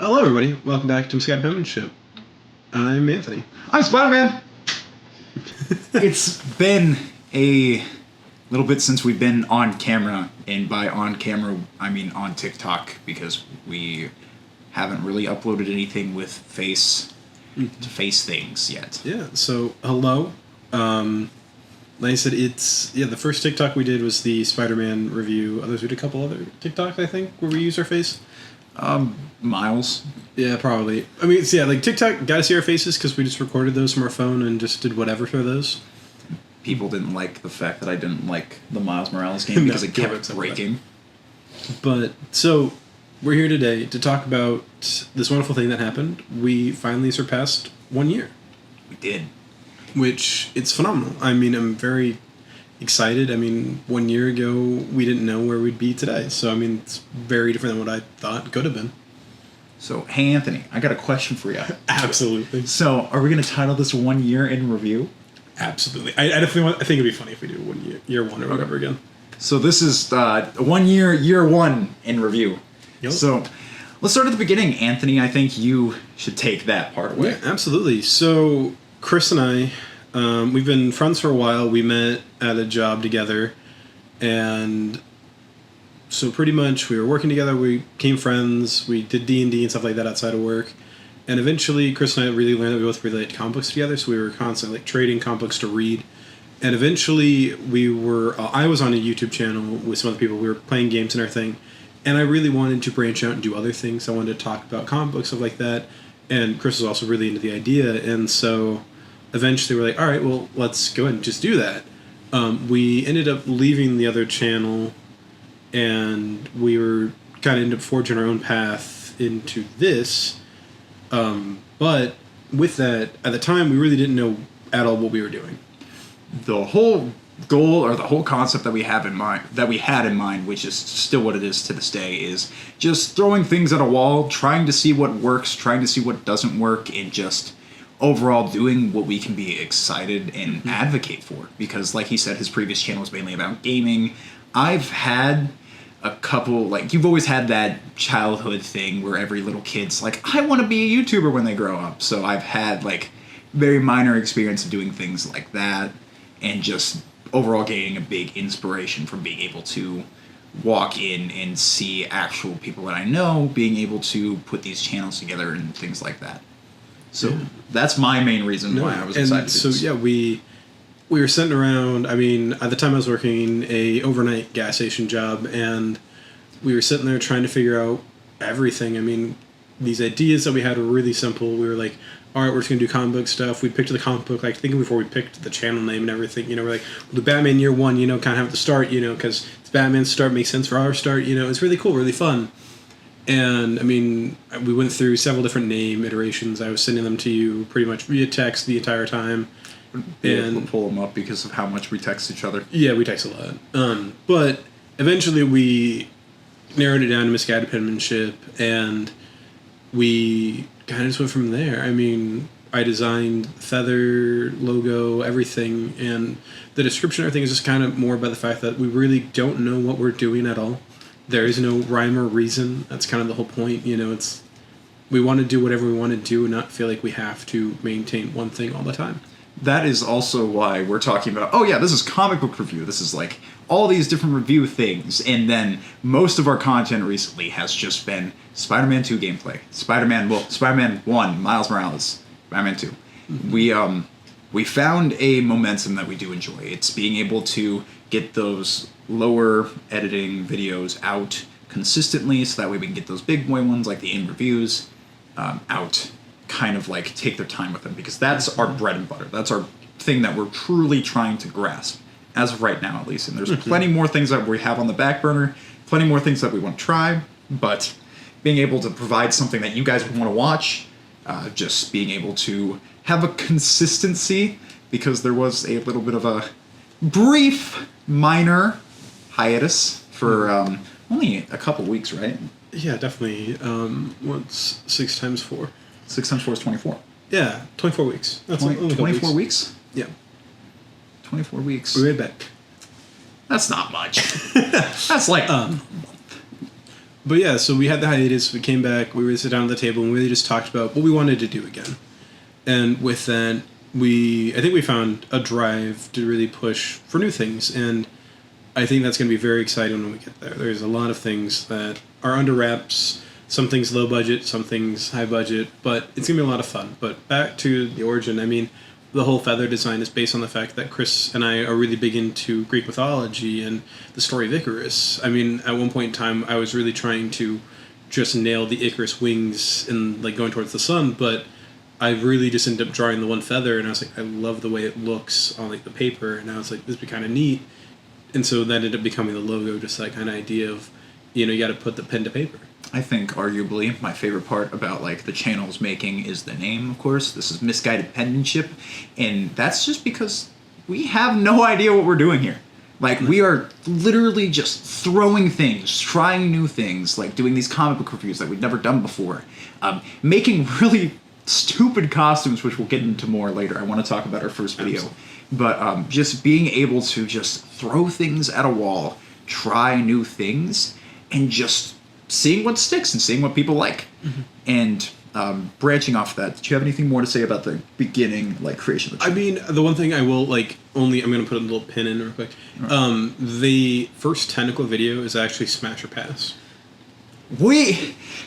Hello, everybody. Welcome back to Misguided Penmanship. I'm Anthony. I'm Spider-Man. It's been a little bit since we've been on camera, and by on camera, I mean on TikTok, because we haven't really uploaded anything with face-to-face things yet. Yeah, so hello. Like I said, the first TikTok we did was the Spider-Man review. Others, we did a couple other TikToks, I think, where we use our face. Miles. Yeah, probably. I mean, like TikTok got to see our faces because we just recorded those from our phone and just did whatever for those. People didn't like the fact that I didn't like the Miles Morales game because it kept breaking. But, so, we're here today to talk about this wonderful thing that happened. We finally surpassed 1 year. We did. Which, it's phenomenal. I mean, I'm very excited. I mean, 1 year ago, we didn't know where we'd be today. So, I mean, it's very different than what I thought it could have been. So, hey, Anthony, I got a question for you. Absolutely. So, are we going to title this 1 year in review? Absolutely. I definitely think it'd be funny if we do year one or whatever again. So, this is 1 year, year one in review. Yep. So, let's start at the beginning. Anthony, I think you should take that part away. Yeah, absolutely. So, Chris and I, we've been friends for a while. We met at a job together, and so pretty much we were working together. We became friends. We did D&D and stuff like that outside of work, and eventually Chris and I really learned that we both really liked comic books together. So we were constantly trading comic books to read, and eventually we were. I was on a YouTube channel with some other people. We were playing games and everything, and I really wanted to branch out and do other things. I wanted to talk about comic books, stuff like that, and Chris was also really into the idea, and so eventually we're like, all right, well, let's go ahead and just do that. We ended up leaving the other channel, and we were kind of ended up forging our own path into this. But with that, at the time, we really didn't know at all what we were doing. The whole goal, or the whole concept that we had in mind, which is still what it is to this day, is just throwing things at a wall, trying to see what works, trying to see what doesn't work, and just overall doing what we can be excited and advocate for. Because like he said, his previous channel was mainly about gaming. I've had a couple, like, you've always had that childhood thing where every little kid's like, I want to be a YouTuber when they grow up. So I've had like very minor experience of doing things like that, and just overall gaining a big inspiration from being able to walk in and see actual people that I know being able to put these channels together and things like that. So that's my main reason why I was excited to do this. So we were sitting around. I mean, at the time I was working a overnight gas station job, and we were sitting there trying to figure out everything. I mean, these ideas that we had were really simple. We were like, all right, we're just going to do comic book stuff. We picked the comic book, like, thinking before we picked the channel name and everything. You know, we're like, well, the Batman year one, you know, kind of have the start, you know, because it's Batman's start, makes sense for our start. You know, it's really cool, really fun. And, I mean, we went through several different name iterations. I was sending them to you pretty much via text the entire time. And we'll pull them up because of how much we text each other. Yeah, we text a lot. But eventually we narrowed it down to Misguided Penmanship, and we kind of just went from there. I mean, I designed feather, logo, everything, and the description, everything is just kind of more about the fact that we really don't know what we're doing at all. There is no rhyme or reason. That's kind of the whole point. You know, we want to do whatever we want to do and not feel like we have to maintain one thing all the time. That is also why we're talking about, oh yeah, this is comic book review. This is like all these different review things. And then most of our content recently has just been Spider-Man 2 gameplay. Spider-Man 1, Miles Morales, Spider-Man 2. Mm-hmm. We found a momentum that we do enjoy. It's being able to get those lower editing videos out consistently, so that way we can get those big boy ones like the in-reviews out, kind of like take their time with them, because that's our bread and butter. That's our thing that we're truly trying to grasp, as of right now at least. And there's plenty more things that we have on the back burner, plenty more things that we want to try, but being able to provide something that you guys would want to watch, just being able to have a consistency, because there was a little bit of a brief, minor hiatus for only a couple weeks, right? Yeah, definitely. What's 6 times 4? 6 times 4 is 24. Yeah, 24 weeks. That's 24 weeks? Yeah. 24 weeks. We made back. That's not much. That's like a month. but yeah, so we had the hiatus. We came back. We really sat down at the table and we really just talked about what we wanted to do again. And with that, I think we found a drive to really push for new things. And I think that's going to be very exciting when we get there. There's a lot of things that are under wraps. Some things low budget, some things high budget, but it's going to be a lot of fun. But back to the origin, I mean, the whole feather design is based on the fact that Chris and I are really big into Greek mythology and the story of Icarus. I mean, at one point in time, I was really trying to just nail the Icarus wings and like going towards the sun, but I really just ended up drawing the one feather, and I was like, I love the way it looks on like the paper, and I was like, this would be kind of neat. And so that ended up becoming the logo, just that kind of idea of, you got to put the pen to paper. I think arguably my favorite part about like the channel's making is the name, of course. This is Misguided Penmanship, and that's just because we have no idea what we're doing here. Like, we are literally just throwing things, trying new things, like doing these comic book reviews that we've never done before, making really stupid costumes, which we'll get into more later. I want to talk about our first video. Absolutely. But just being able to just throw things at a wall, try new things, and just seeing what sticks and seeing what people like. Mm-hmm. And branching off that, do you have anything more to say about the beginning, like, creation of the channel? I mean, the one thing I will, like, I'm going to put a little pin in real quick. Right. The first technical video is actually Smash or Pass.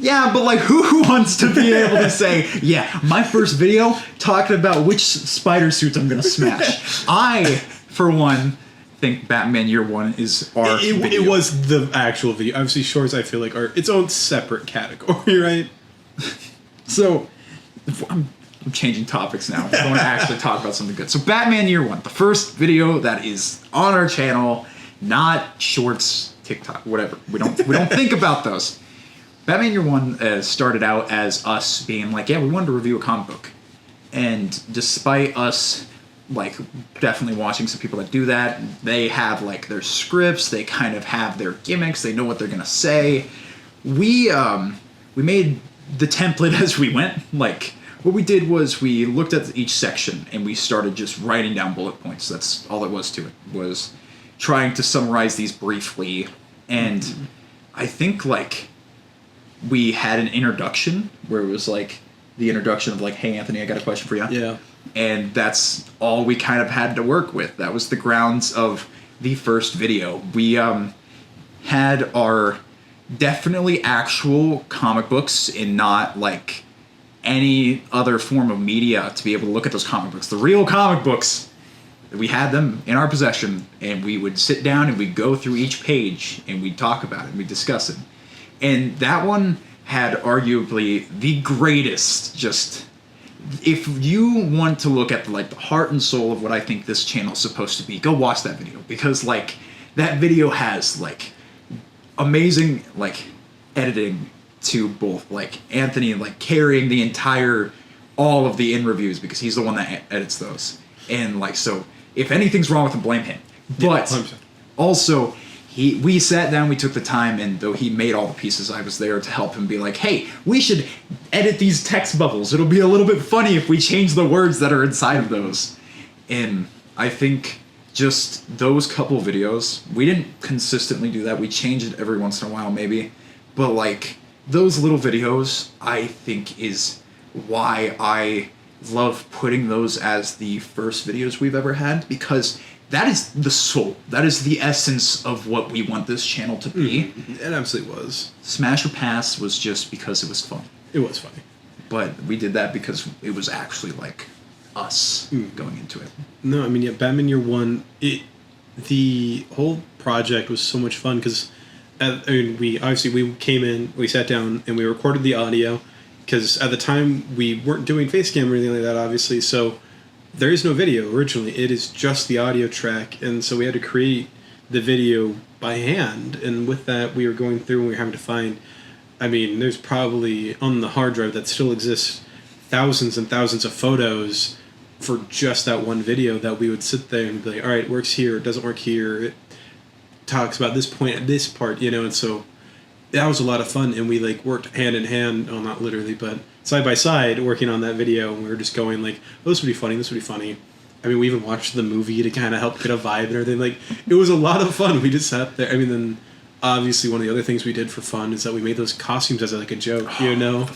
Yeah, but like, who wants to be able to say, yeah, my first video talking about which spider suits I'm gonna smash? I, for one, think Batman Year One is our video. It was the actual video. Obviously, shorts, I feel like, are its own separate category, right? So, I'm changing topics now. I want to actually talk about something good. So, Batman Year One, the first video that is on our channel, not shorts, TikTok, whatever. We don't think about those. Batman Year One started out as us being like, yeah, we wanted to review a comic book. And despite us, like, definitely watching some people that do that, they have, like, their scripts, they kind of have their gimmicks, they know what they're going to say. We made the template as we went. Like, what we did was we looked at each section and we started just writing down bullet points. That's all it was to it, was trying to summarize these briefly. And I think, like, we had an introduction where it was like the introduction of like, hey Anthony, I got a question for you. Yeah. And that's all we kind of had to work with. That was the grounds of the first video. We had our definitely actual comic books and not like any other form of media to be able to look at those comic books. The real comic books, we had them in our possession, and we would sit down and we'd go through each page and we'd talk about it and we'd discuss it. And that one had arguably the greatest, just, if you want to look at like the heart and soul of what I think this channel is supposed to be, go watch that video, because like that video has like amazing like editing to both like Anthony like carrying the entire, all of the in reviews, because he's the one that edits those. And like, so if anything's wrong with him, blame him. But yeah, also, we sat down, we took the time, and though he made all the pieces, I was there to help him be like, hey, we should edit these text bubbles. It'll be a little bit funny if we change the words that are inside of those. And I think just those couple videos, we didn't consistently do that. We change it every once in a while, maybe. But like, those little videos, I think, is why I love putting those as the first videos we've ever had, because that is the soul. That is the essence of what we want this channel to be. It absolutely was. Smash or Pass was just because it was fun. It was funny. But we did that because it was actually like us going into it. No, I mean, yeah, Batman Year One, the whole project was so much fun because, we came in, we sat down, and we recorded the audio, because at the time we weren't doing face cam or anything like that, obviously, so there is no video originally. It is just the audio track, and so we had to create the video by hand. And with that, we were going through and we were having to find, I mean, there's probably on the hard drive that still exists thousands and thousands of photos for just that one video that we would sit there and be like, all right, it works here, it doesn't work here, it talks about this point at this part, and so that was a lot of fun. And we like worked hand in hand, well, not literally, but side by side, working on that video, and we were just going like, oh, this would be funny, this would be funny. I mean, we even watched the movie to kind of help get a vibe and everything. Like, it was a lot of fun. We just sat there. I mean, then obviously one of the other things we did for fun is that we made those costumes as like a joke, you know.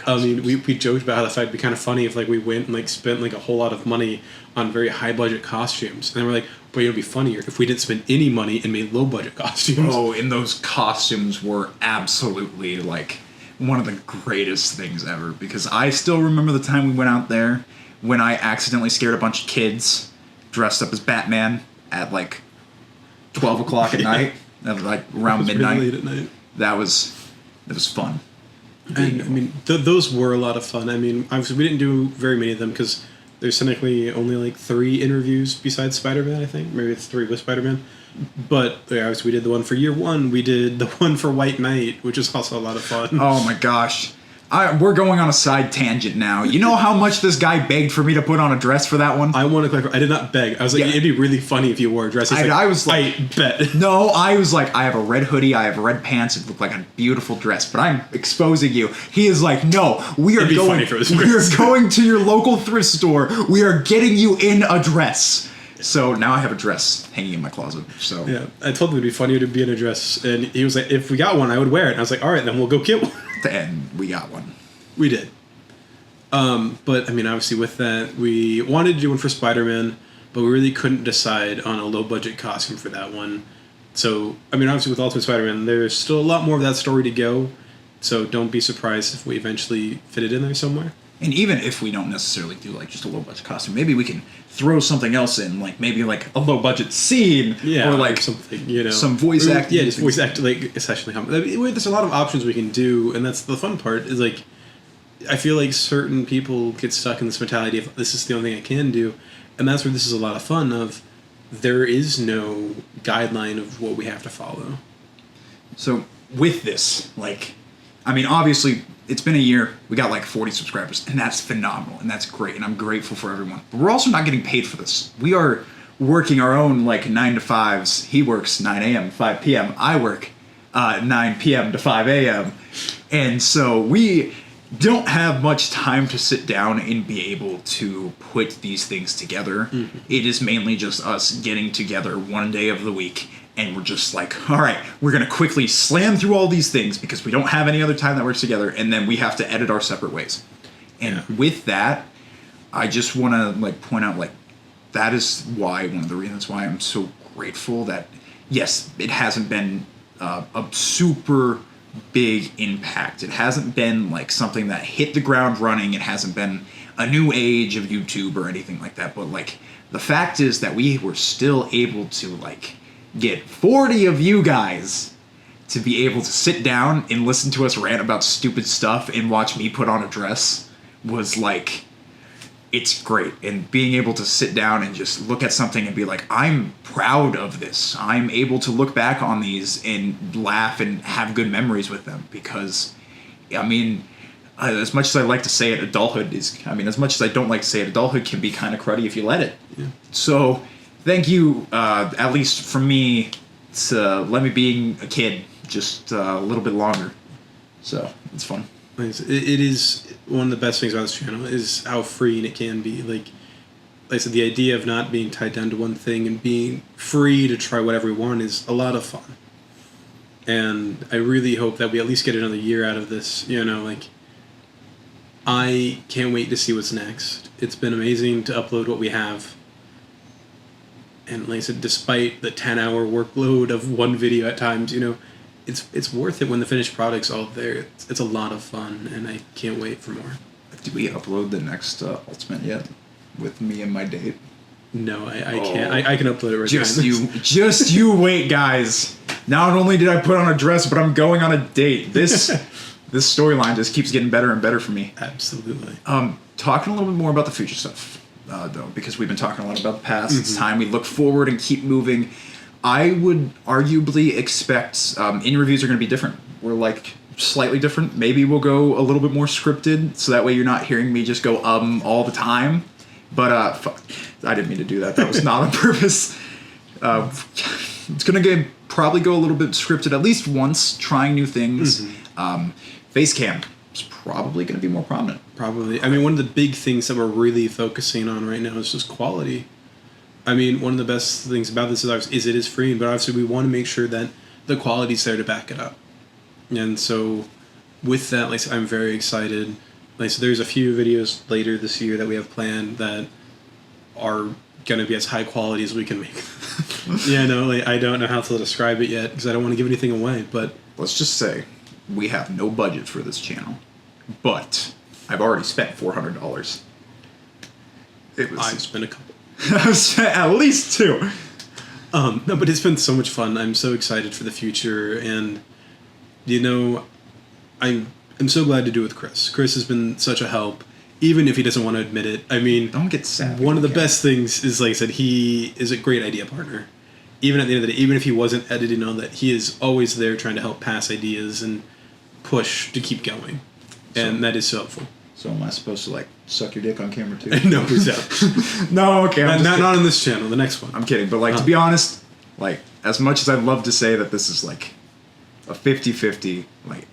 I mean, we joked about how that would be kind of funny if like we went and like spent like a whole lot of money on very high budget costumes, and then we're like, but it would be funnier if we didn't spend any money and made low budget costumes. Oh, and those costumes were absolutely like one of the greatest things ever, because I still remember the time we went out there when I accidentally scared a bunch of kids dressed up as Batman at like 12 o'clock at night, at like around midnight. Really late at night. That was fun. And I mean, those were a lot of fun. I mean, obviously we didn't do very many of them because there's technically only like 3 interviews besides Spider-Man, I think. Maybe it's 3 with Spider-Man. But yeah, obviously we did the one for Year 1. We did the one for White Knight, which is also a lot of fun. Oh my gosh. We're going on a side tangent now. You know how much this guy begged for me to put on a dress for that one? I want to clarify. I did not beg. I was like, Yeah. it'd be really funny if you wore a dress. I was like, I bet. No, I was like, I have a red hoodie, I have red pants, it looked like a beautiful dress, but I'm exposing you. He is like, no, we are It'd be going. funny for this We are dress. going to your local thrift store. We are getting you in a dress. So now I have a dress hanging in my closet. So Yeah, I told him it'd be funnier to be in a dress, and he was like, if we got one, I would wear it. And I was like, all right, then we'll go get one. and we got one. We did. But, I mean, obviously with that, we wanted to do one for Spider-Man, but we really couldn't decide on a low-budget costume for that one. So, I mean, obviously with Ultimate Spider-Man, there's still a lot more of that story to go, so don't be surprised if we eventually fit it in there somewhere. And even if we don't necessarily do like just a low budget costume, maybe we can throw something else in, like maybe like a low budget scene, Yeah, or like something, you know. some voice acting. Yeah, just voice act, like, essentially. There's a lot of options we can do, and that's the fun part, is like, I feel like certain people get stuck in this mentality of this is the only thing I can do, and that's where this is a lot of fun of there is no guideline of what we have to follow. So with this, like, I mean, obviously it's been a year. We got like 40 subscribers, and that's phenomenal, and that's great, and I'm grateful for everyone. But we're also not getting paid for this. We are working our own like 9 to 5s. He works 9 a.m. 5 p.m. I work 9 p.m. to 5 a.m. And so we don't have much time to sit down and be able to put these things together. Mm-hmm. It is mainly just us getting together one day of the week, and we're just like, all right, we're going to quickly slam through all these things because we don't have any other time that works together, and then we have to edit our separate ways. And with that, I just want to like point out, like, that is why, one of the reasons why I'm so grateful that, yes, it hasn't been a super big impact. It hasn't been like something that hit the ground running. It hasn't been a new age of YouTube or anything like that. But like, the fact is that we were still able to like get 40 of you guys to be able to sit down and listen to us rant about stupid stuff and watch me put on a dress was like, it's great. And being able to sit down and just look at something and be like, I'm proud of this. I'm able to look back on these and laugh and have good memories with them because, I mean, as much as I like to say it, adulthood is, I mean, as much as I don't like to say it, adulthood can be kind of cruddy if you let it. Yeah. So thank you, at least for me, to let me being a kid just a little bit longer. So it's fun. It is one of the best things about this channel is how freeing it can be. Like I said, the idea of not being tied down to one thing and being free to try whatever we want is a lot of fun. And I really hope that we at least get another year out of this. You know, like, I can't wait to see what's next. It's been amazing to upload what we have. And like I said, despite the 10-hour workload of one video at times, you know, it's worth it when the finished product's all there. It's a lot of fun, and I can't wait for more. Did we upload the next Ultimate yet with me and my date? No, I can't. I can upload it right now. Just you wait, guys. Not only did I put on a dress, but I'm going on a date. This storyline just keeps getting better and better for me. Absolutely. Talking a little bit more about the future stuff, though, because we've been talking a lot about the past. Mm-hmm. It's time we look forward and keep moving. I would arguably expect in-reviews are going to be different. We're like slightly different. Maybe we'll go a little bit more scripted, so that way you're not hearing me just go all the time. But fuck, I didn't mean to do that. That was not on purpose. It's going to probably go a little bit scripted at least once, trying new things. Mm-hmm. Face cam is probably going to be more prominent. Probably. I mean, one of the big things that we're really focusing on right now is just quality. I mean, one of the best things about this is it is free, but obviously we want to make sure that the quality's there to back it up. And so with that, like, I'm very excited. Like, so there's a few videos later this year that we have planned that are going to be as high quality as we can make. Yeah, no, like, I don't know how to describe it yet because I don't want to give anything away, but let's just say we have no budget for this channel, but I've already spent $400. I've spent a couple. I've spent at least 2. No, but it's been so much fun. I'm so excited for the future, and you know, I'm so glad to do it with Chris. Chris has been such a help, even if he doesn't want to admit it. I mean, don't get sad. One of the best things is, like I said, he is a great idea partner. Even at the end of the day, even if he wasn't editing on that, he is always there trying to help pass ideas and push to keep going, and that is so helpful. So am I supposed to like suck your dick on camera too? No, please don't. No, okay. Not on this channel. The next one. I'm kidding, but like to be honest, like as much as I'd love to say that this is like a 50-50, like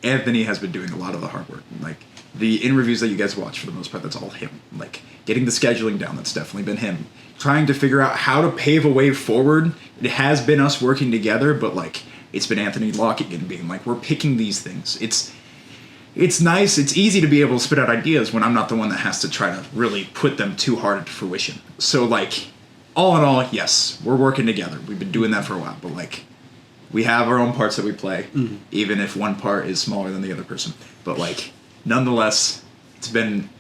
Anthony has been doing a lot of the hard work. Like the interviews that you guys watch for the most part, that's all him. Like getting the scheduling down, that's definitely been him. Trying to figure out how to pave a way forward, it has been us working together, but like it's been Anthony locking and being like, we're picking these things. It's nice, it's easy to be able to spit out ideas when I'm not the one that has to try to really put them too hard into fruition. So like, all in all, yes, we're working together. We've been doing that for a while, but like, we have our own parts that we play, even if one part is smaller than the other person. But like, nonetheless, it's been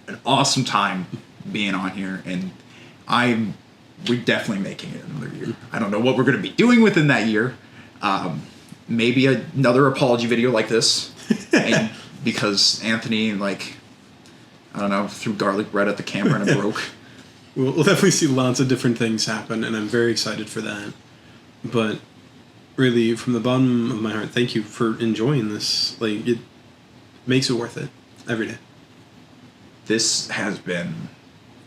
an awesome time being on here, and we're definitely making it another year. I don't know what we're going to be doing within that year. Maybe another apology video like this, and because Anthony, like, I don't know, threw garlic bread at the camera and it broke. We'll definitely see lots of different things happen, and I'm very excited for that. But really, from the bottom of my heart, thank you for enjoying this. Like, it makes it worth it every day. This has been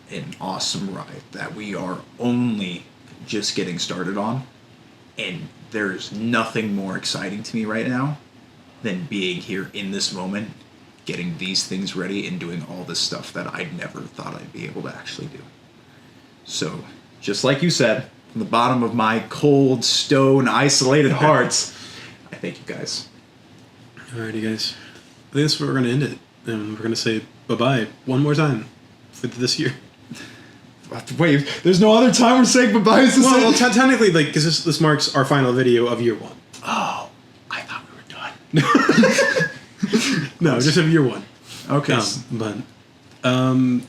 an awesome ride that we are only just getting started on, and there's nothing more exciting to me right now than being here in this moment, getting these things ready and doing all this stuff that I never thought I'd be able to actually do. So, just like you said, from the bottom of my cold, stone, isolated heart, I thank you guys. Alrighty, guys. I think that's where we're going to end it. And we're going to say bye-bye one more time for this year. Wait, there's no other time we're saying bye-bye? Well, technically, like, because this marks our final video of year 1. Oh, I thought we were done. No, just of year 1. Okay. But,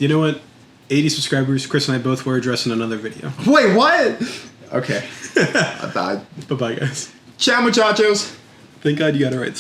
you know what? 80 subscribers, Chris and I both wear a dress in another video. Wait, what? Okay. I thought. Bye-bye, guys. Ciao, muchachos. Thank God you got it right.